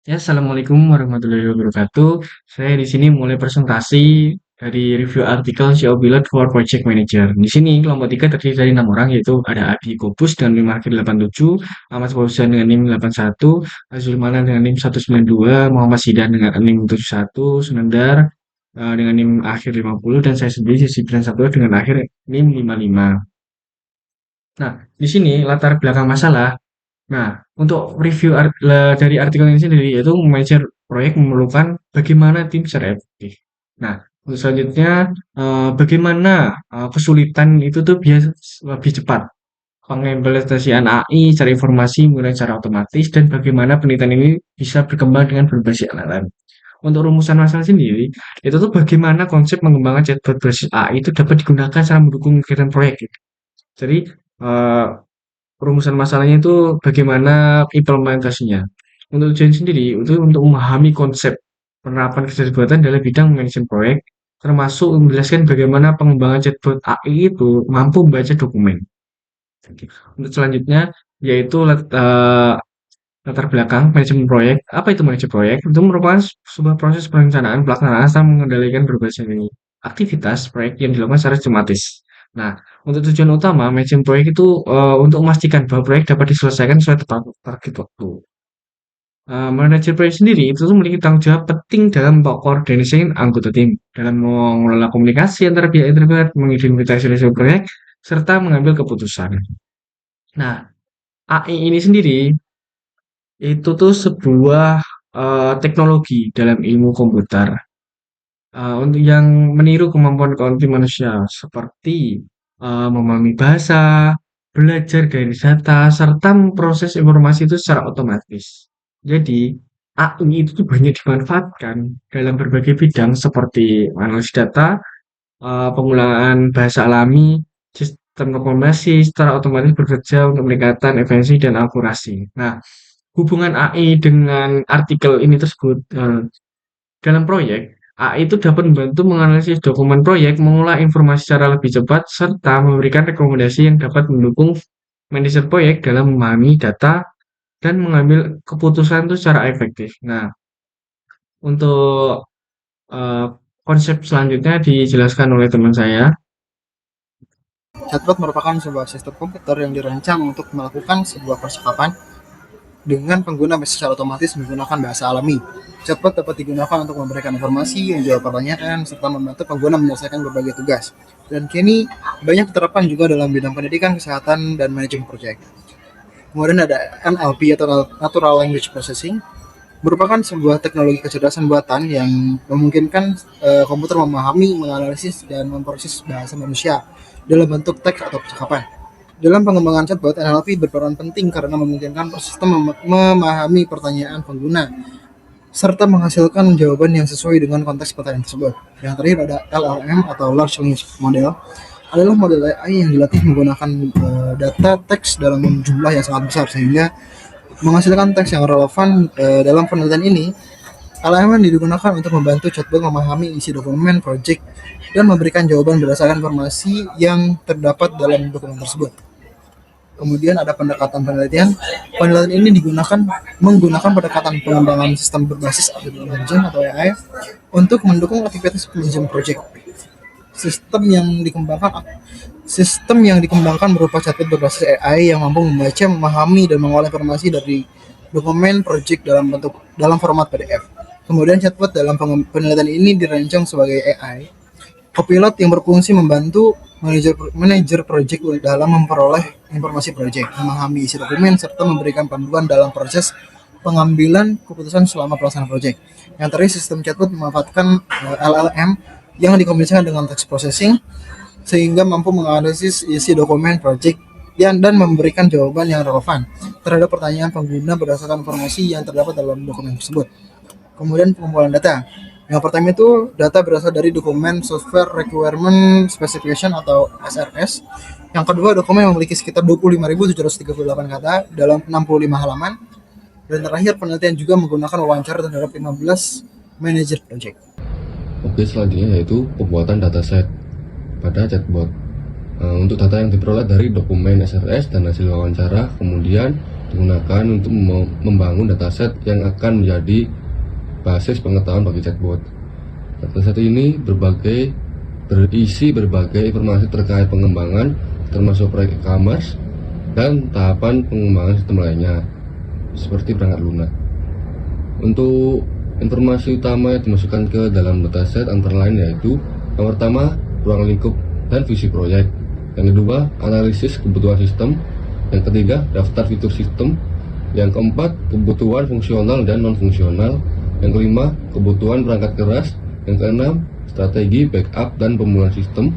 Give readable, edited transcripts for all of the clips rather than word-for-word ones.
Ya, assalamualaikum warahmatullahi wabarakatuh. Saya di sini mulai presentasi dari review artikel SEO Pilot for Project Manager. Di sini kelompok tiga terdiri dari 6 orang, yaitu ada Abi Kobus dengan NIM akhir 87, Ahmad Fauzan dengan NIM 81, Azul Manan dengan NIM 192, Muhammad Sidan dengan NIM 71, Sunandar dengan NIM akhir 50, dan saya sendiri Sisi Bilan Sabtu dengan akhir NIM 55. Nah, di sini latar belakang masalah. Nah, untuk review dari artikel ini sendiri, yaitu manajer proyek memerlukan bagaimana tim secara efektif. Nah, untuk selanjutnya, bagaimana kesulitan itu tuh biar lebih cepat. Pengimplementasian AI, cari informasi mulai secara otomatis, dan bagaimana penelitian ini bisa berkembang dengan berbasis LLM. Untuk rumusan masalah sendiri, itu tuh bagaimana konsep mengembangkan chatbot berbasis AI itu dapat digunakan secara mendukung kegiatan proyek, gitu. Jadi, eh, rumusan masalahnya itu bagaimana implementasinya. Untuk tujuan sendiri, itu untuk memahami konsep penerapan kerja buatan dalam bidang manajemen proyek, termasuk menjelaskan bagaimana pengembangan chatbot AI itu mampu membaca dokumen. Untuk selanjutnya, yaitu latar belakang manajemen proyek. Apa itu manajemen proyek? Itu merupakan sebuah proses perencanaan, pelaksanaan, serta mengendalikan berbagai aktivitas proyek yang dilakukan secara sistematis. Nah, untuk tujuan utama manajemen proyek itu untuk memastikan bahwa proyek dapat diselesaikan sesuai tepat target waktu. Manajer proyek sendiri itu tuh memiliki tanggung jawab penting dalam koordinasi anggota tim, dalam mengelola komunikasi antara pihak yang terlibat, mengidentifikasi risiko proyek, serta mengambil keputusan. Nah, AI ini sendiri itu tuh sebuah teknologi dalam ilmu komputer untuk yang meniru kemampuan kognitif manusia seperti memahami bahasa, belajar dari data, serta memproses informasi itu secara otomatis. Jadi, AI itu tuh banyak dimanfaatkan dalam berbagai bidang seperti analisis data, pengulangan bahasa alami, sistem rekomendasi secara otomatis bekerja untuk meningkatkan efisiensi dan akurasi. Nah, hubungan AI dengan artikel ini tersebut, dalam proyek, AI itu dapat membantu menganalisis dokumen proyek, mengolah informasi secara lebih cepat, serta memberikan rekomendasi yang dapat mendukung manajer proyek dalam memahami data dan mengambil keputusan itu secara efektif. Nah, untuk eh, konsep selanjutnya dijelaskan oleh teman saya. Chatbot merupakan sebuah sistem komputer yang dirancang untuk melakukan sebuah percakapan dengan pengguna secara otomatis menggunakan bahasa alami. Chatbot dapat digunakan untuk memberikan informasi, menjawab pertanyaan, serta membantu pengguna menyelesaikan berbagai tugas. Dan kini banyak diterapkan juga dalam bidang pendidikan, kesehatan, dan manajemen proyek. Kemudian ada NLP atau Natural Language Processing, merupakan sebuah teknologi kecerdasan buatan yang memungkinkan komputer memahami, menganalisis, dan memproses bahasa manusia dalam bentuk teks atau percakapan. Dalam pengembangan chatbot, NLP berperan penting karena memungkinkan sistem memahami pertanyaan pengguna serta menghasilkan jawaban yang sesuai dengan konteks pertanyaan tersebut. Yang terakhir ada LLM atau Large Language Model, adalah model AI yang dilatih menggunakan data teks dalam jumlah yang sangat besar sehingga menghasilkan teks yang relevan. Dalam penelitian ini, LLM digunakan untuk membantu chatbot memahami isi dokumen project dan memberikan jawaban berdasarkan informasi yang terdapat dalam dokumen tersebut. Kemudian ada pendekatan penelitian. Penelitian ini menggunakan pendekatan pengembangan sistem berbasis artificial intelligence atau AI untuk mendukung aktivitas manajemen project. Sistem yang dikembangkan berupa chatbot berbasis AI yang mampu membaca, memahami, dan mengolah informasi dari dokumen project dalam format PDF. Kemudian chatbot dalam penelitian ini dirancang sebagai AI copilot yang berfungsi membantu manajer project dalam memperoleh informasi project, memahami isi dokumen, serta memberikan panduan dalam proses pengambilan keputusan selama pelaksanaan project. Yang terakhir, sistem chatbot memanfaatkan LLM yang dikombinasikan dengan text processing sehingga mampu menganalisis isi dokumen project dan memberikan jawaban yang relevan terhadap pertanyaan pengguna berdasarkan informasi yang terdapat dalam dokumen tersebut. Kemudian pengumpulan data. Yang pertama itu data berasal dari dokumen Software Requirement Specification atau SRS. Yang kedua, dokumen memiliki sekitar 25.738 kata dalam 65 halaman. Dan terakhir, penelitian juga menggunakan wawancara terhadap 15 manajer project. Oke, selanjutnya yaitu pembuatan dataset pada chatbot. Untuk data yang diperoleh dari dokumen SRS dan hasil wawancara, kemudian digunakan untuk membangun dataset yang akan menjadi basis pengetahuan bagi chatbot. Dataset ini berisi berbagai informasi terkait pengembangan, termasuk proyek e-commerce dan tahapan pengembangan sistem lainnya, seperti perangkat lunak. Untuk informasi utama yang dimasukkan ke dalam dataset antara lain yaitu yang pertama, ruang lingkup dan visi proyek. Yang kedua, analisis kebutuhan sistem. Yang ketiga, daftar fitur sistem. Yang keempat, kebutuhan fungsional dan non-fungsional. Yang kelima, kebutuhan perangkat keras. Yang keenam, strategi backup dan pemulihan sistem.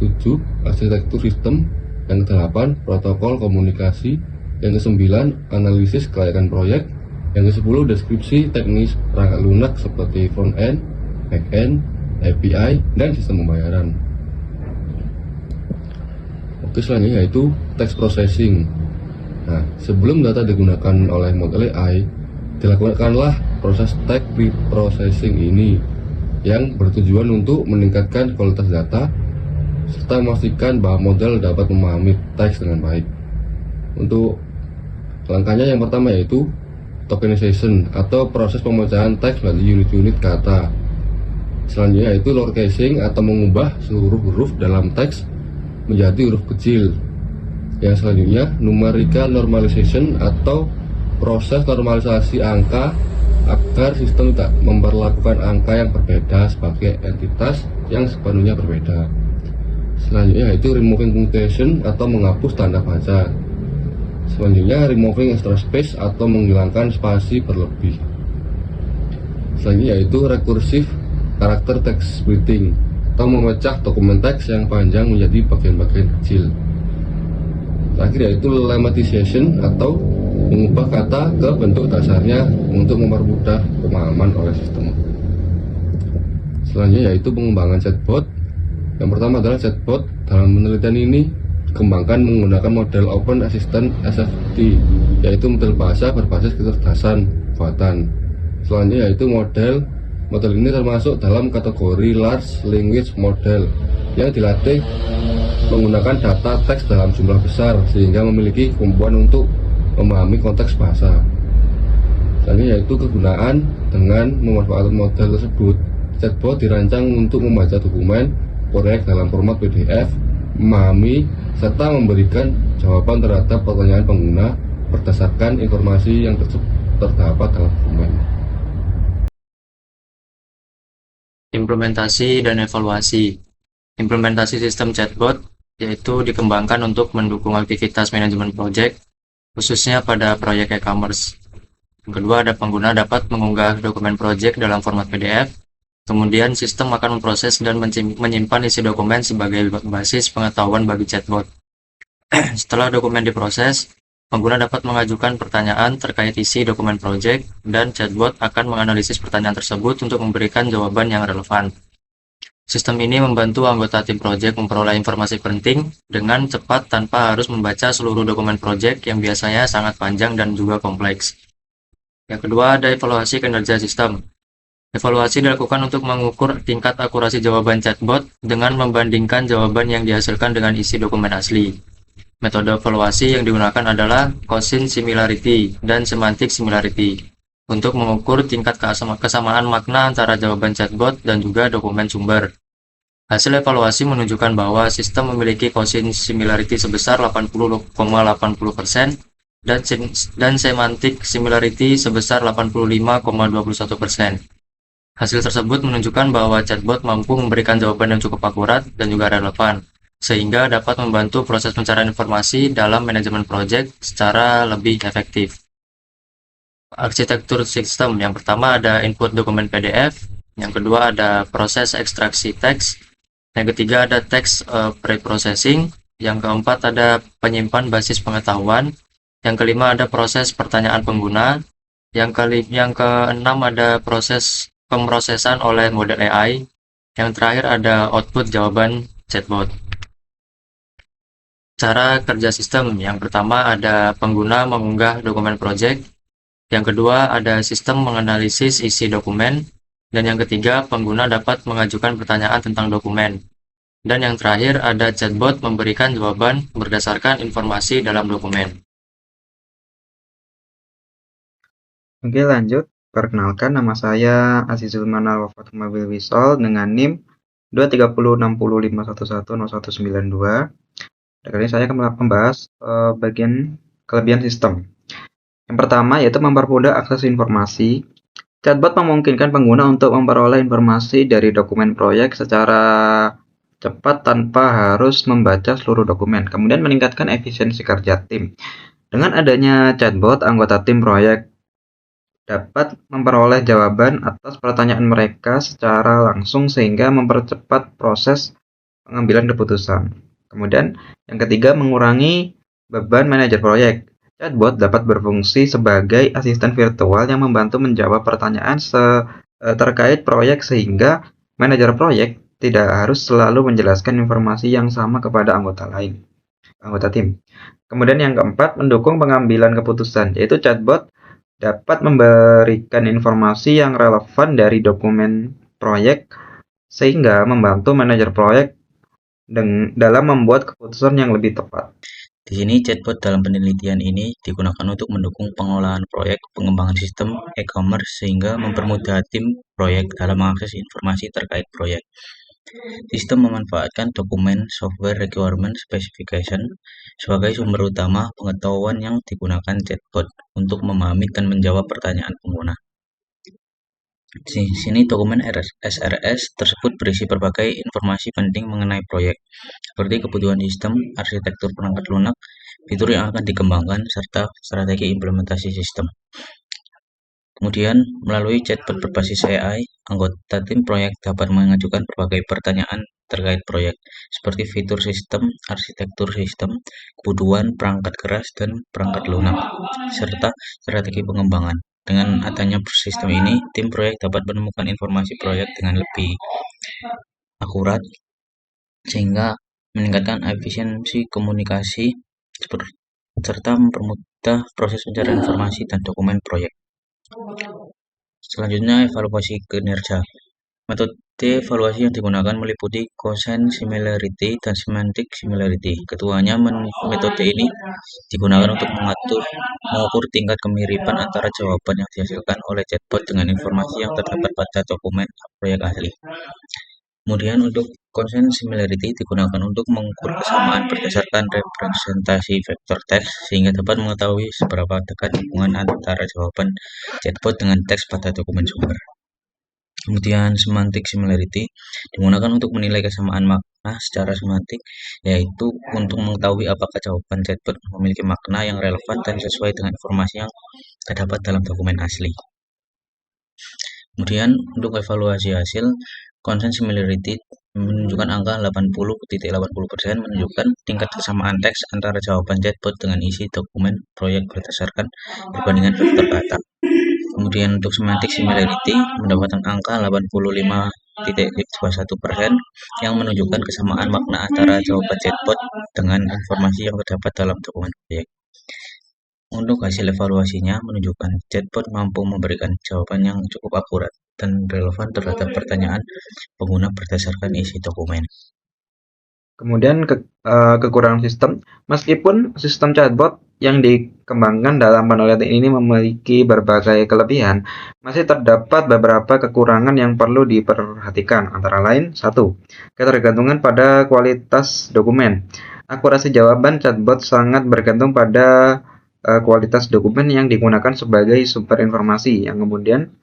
7, arsitektur sistem. Yang kedelapan, protokol komunikasi. Yang kesembilan, analisis kelayakan proyek. Yang ke-10, deskripsi teknis perangkat lunak seperti front-end, back-end, API, dan sistem pembayaran. Oke, selanjutnya yaitu text processing. Nah, sebelum data digunakan oleh model AI, dilakukanlah proses text pre-processing ini yang bertujuan untuk meningkatkan kualitas data serta memastikan bahwa model dapat memahami teks dengan baik. Untuk langkahnya yang pertama yaitu tokenization atau proses pemecahan teks menjadi unit-unit kata. Selanjutnya yaitu lower casing atau mengubah seluruh huruf dalam teks menjadi huruf kecil. Yang selanjutnya numerical normalization atau proses normalisasi angka agar sistem tidak memperlakukan angka yang berbeda sebagai entitas yang sepenuhnya berbeda. Selanjutnya yaitu removing punctuation atau menghapus tanda baca. Selanjutnya removing extra space atau menghilangkan spasi berlebih. Selanjutnya yaitu recursive character text splitting atau memecah dokumen teks yang panjang menjadi bagian-bagian kecil. Terakhir yaitu lemmatization atau mengubah kata ke bentuk dasarnya untuk mempermudah pemahaman oleh sistem. Selanjutnya yaitu pengembangan chatbot. Yang pertama adalah chatbot dalam penelitian ini dikembangkan menggunakan model Open Assistant SFT, yaitu model bahasa berbasis kecerdasan buatan. Selanjutnya yaitu model ini termasuk dalam kategori Large Language Model yang dilatih menggunakan data teks dalam jumlah besar sehingga memiliki kemampuan untuk memahami konteks bahasa. Selanjutnya yaitu kegunaan dengan memanfaatkan model tersebut. Chatbot dirancang untuk membaca dokumen proyek dalam format PDF, memahami serta memberikan jawaban terhadap pertanyaan pengguna berdasarkan informasi yang terdapat dalam dokumen. Implementasi dan evaluasi. Implementasi sistem chatbot yaitu dikembangkan untuk mendukung aktivitas manajemen project, khususnya pada proyek e-commerce. Yang kedua, ada pengguna dapat mengunggah dokumen project dalam format PDF. Kemudian sistem akan memproses dan menyimpan isi dokumen sebagai basis pengetahuan bagi chatbot. Setelah dokumen diproses, pengguna dapat mengajukan pertanyaan terkait isi dokumen project dan chatbot akan menganalisis pertanyaan tersebut untuk memberikan jawaban yang relevan. Sistem ini membantu anggota tim project memperoleh informasi penting dengan cepat tanpa harus membaca seluruh dokumen project yang biasanya sangat panjang dan juga kompleks. Yang kedua, ada evaluasi kinerja sistem. Evaluasi dilakukan untuk mengukur tingkat akurasi jawaban chatbot dengan membandingkan jawaban yang dihasilkan dengan isi dokumen asli. Metode evaluasi yang digunakan adalah Quotient Similarity dan Semantic Similarity untuk mengukur tingkat kesamaan makna antara jawaban chatbot dan juga dokumen sumber. Hasil evaluasi menunjukkan bahwa sistem memiliki quotient similarity sebesar 80,80% dan semantic similarity sebesar 85,21%. Hasil tersebut menunjukkan bahwa chatbot mampu memberikan jawaban yang cukup akurat dan juga relevan, sehingga dapat membantu proses pencarian informasi dalam manajemen project secara lebih efektif. Arsitektur sistem, yang pertama ada input dokumen PDF, yang kedua ada proses ekstraksi teks, yang ketiga ada text pre-processing, yang keempat ada penyimpan basis pengetahuan, yang kelima ada proses pertanyaan pengguna, yang keenam ada proses pemrosesan oleh model AI, yang terakhir ada output jawaban chatbot. Cara kerja sistem, yang pertama ada pengguna mengunggah dokumen project, yang kedua ada sistem menganalisis isi dokumen, dan yang ketiga pengguna dapat mengajukan pertanyaan tentang dokumen. Dan yang terakhir ada chatbot memberikan jawaban berdasarkan informasi dalam dokumen. Oke, lanjut. Perkenalkan, nama saya Azizul Manal Wafat Mabil Wisol dengan NIM 2306051100192. Kali ini saya akan membahas bagian kelebihan sistem. Yang pertama yaitu mempermudah akses informasi. Chatbot memungkinkan pengguna untuk memperoleh informasi dari dokumen proyek secara cepat tanpa harus membaca seluruh dokumen. Kemudian meningkatkan efisiensi kerja tim. Dengan adanya chatbot, anggota tim proyek dapat memperoleh jawaban atas pertanyaan mereka secara langsung sehingga mempercepat proses pengambilan keputusan. Kemudian yang ketiga, mengurangi beban manajer proyek. Chatbot dapat berfungsi sebagai asisten virtual yang membantu menjawab pertanyaan terkait proyek sehingga manajer proyek tidak harus selalu menjelaskan informasi yang sama kepada anggota tim. Kemudian yang keempat, mendukung pengambilan keputusan, yaitu chatbot dapat memberikan informasi yang relevan dari dokumen proyek sehingga membantu manajer proyek dalam membuat keputusan yang lebih tepat. Di sini chatbot dalam penelitian ini digunakan untuk mendukung pengelolaan proyek pengembangan sistem e-commerce sehingga mempermudah tim proyek dalam mengakses informasi terkait proyek. Sistem memanfaatkan dokumen Software Requirement Specification sebagai sumber utama pengetahuan yang digunakan chatbot untuk memahami dan menjawab pertanyaan pengguna. Di sini dokumen SRS tersebut berisi berbagai informasi penting mengenai proyek, seperti kebutuhan sistem, arsitektur perangkat lunak, fitur yang akan dikembangkan, serta strategi implementasi sistem. Kemudian, melalui chatbot berbasis AI, anggota tim proyek dapat mengajukan berbagai pertanyaan terkait proyek, seperti fitur sistem, arsitektur sistem, kebutuhan perangkat keras dan perangkat lunak, serta strategi pengembangan. Dengan adanya sistem ini, tim proyek dapat menemukan informasi proyek dengan lebih akurat, sehingga meningkatkan efisiensi komunikasi, serta mempermudah proses pencarian informasi dan dokumen proyek. Selanjutnya, evaluasi kinerja. Metode evaluasi yang digunakan meliputi Quotient Similarity dan Semantic Similarity. Keduanya metode ini digunakan untuk mengukur tingkat kemiripan antara jawaban yang dihasilkan oleh chatbot dengan informasi yang terdapat pada dokumen proyek asli. Kemudian untuk Quotient Similarity digunakan untuk mengukur kesamaan berdasarkan representasi vektor teks sehingga dapat mengetahui seberapa dekat hubungan antara jawaban chatbot dengan teks pada dokumen sumber. Kemudian semantic similarity digunakan untuk menilai kesamaan makna secara semantik, yaitu untuk mengetahui apakah jawaban chatbot memiliki makna yang relevan dan sesuai dengan informasi yang terdapat dalam dokumen asli. Kemudian untuk evaluasi hasil, Quotient Similarity menunjukkan angka 80,80% menunjukkan tingkat kesamaan teks antara jawaban chatbot dengan isi dokumen proyek berdasarkan perbandingan vektor kata. Kemudian untuk semantic similarity mendapatkan angka 85,21% yang menunjukkan kesamaan makna antara jawaban chatbot dengan informasi yang terdapat dalam dokumen proyek. Untuk hasil evaluasinya menunjukkan chatbot mampu memberikan jawaban yang cukup akurat dan relevan terhadap pertanyaan pengguna berdasarkan isi dokumen. Kemudian kekurangan sistem. Meskipun sistem chatbot yang dikembangkan dalam penelitian ini memiliki berbagai kelebihan, masih terdapat beberapa kekurangan yang perlu diperhatikan. Antara lain, 1. Ketergantungan pada kualitas dokumen. Akurasi jawaban chatbot sangat bergantung pada kualitas dokumen yang digunakan sebagai sumber informasi, yang kemudian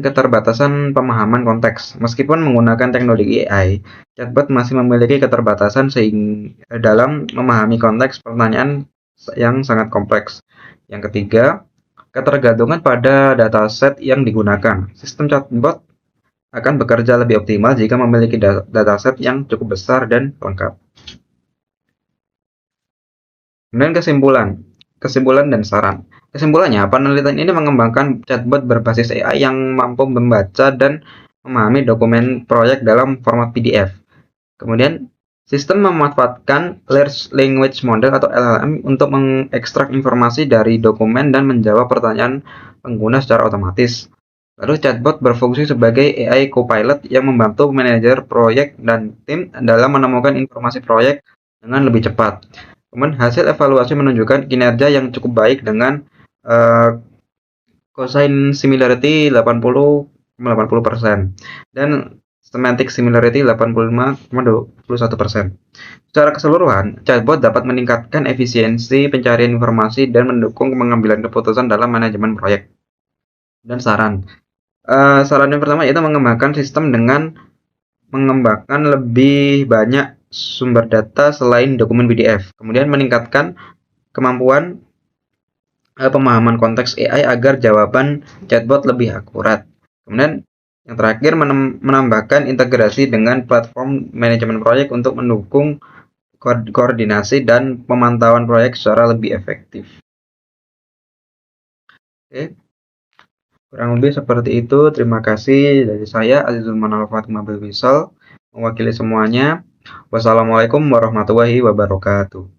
keterbatasan pemahaman konteks. Meskipun menggunakan teknologi AI, chatbot masih memiliki keterbatasan dalam memahami konteks pertanyaan yang sangat kompleks. Yang ketiga, ketergantungan pada dataset yang digunakan. Sistem chatbot akan bekerja lebih optimal jika memiliki dataset yang cukup besar dan lengkap. Kemudian kesimpulan dan saran. Kesimpulannya, penelitian ini mengembangkan chatbot berbasis AI yang mampu membaca dan memahami dokumen proyek dalam format PDF. Kemudian, sistem memanfaatkan Large Language Model atau LLM untuk mengekstrak informasi dari dokumen dan menjawab pertanyaan pengguna secara otomatis. Lalu, chatbot berfungsi sebagai AI Copilot yang membantu manajer proyek dan tim dalam menemukan informasi proyek dengan lebih cepat. Kemudian hasil evaluasi menunjukkan kinerja yang cukup baik dengan cosine similarity 80,80% dan semantic similarity 85,21%. Secara keseluruhan, chatbot dapat meningkatkan efisiensi pencarian informasi dan mendukung pengambilan keputusan dalam manajemen proyek. Dan saran yang pertama yaitu mengembangkan sistem dengan mengembangkan lebih banyak sumber data selain dokumen PDF. Kemudian meningkatkan kemampuan pemahaman konteks AI agar jawaban chatbot lebih akurat. Kemudian yang terakhir menambahkan integrasi dengan platform manajemen proyek untuk mendukung koordinasi dan pemantauan proyek secara lebih efektif. Oke, kurang lebih seperti itu. Terima kasih dari saya Azizul Manal Fatimah Wisal mewakili semuanya. Wassalamualaikum warahmatullahi wabarakatuh.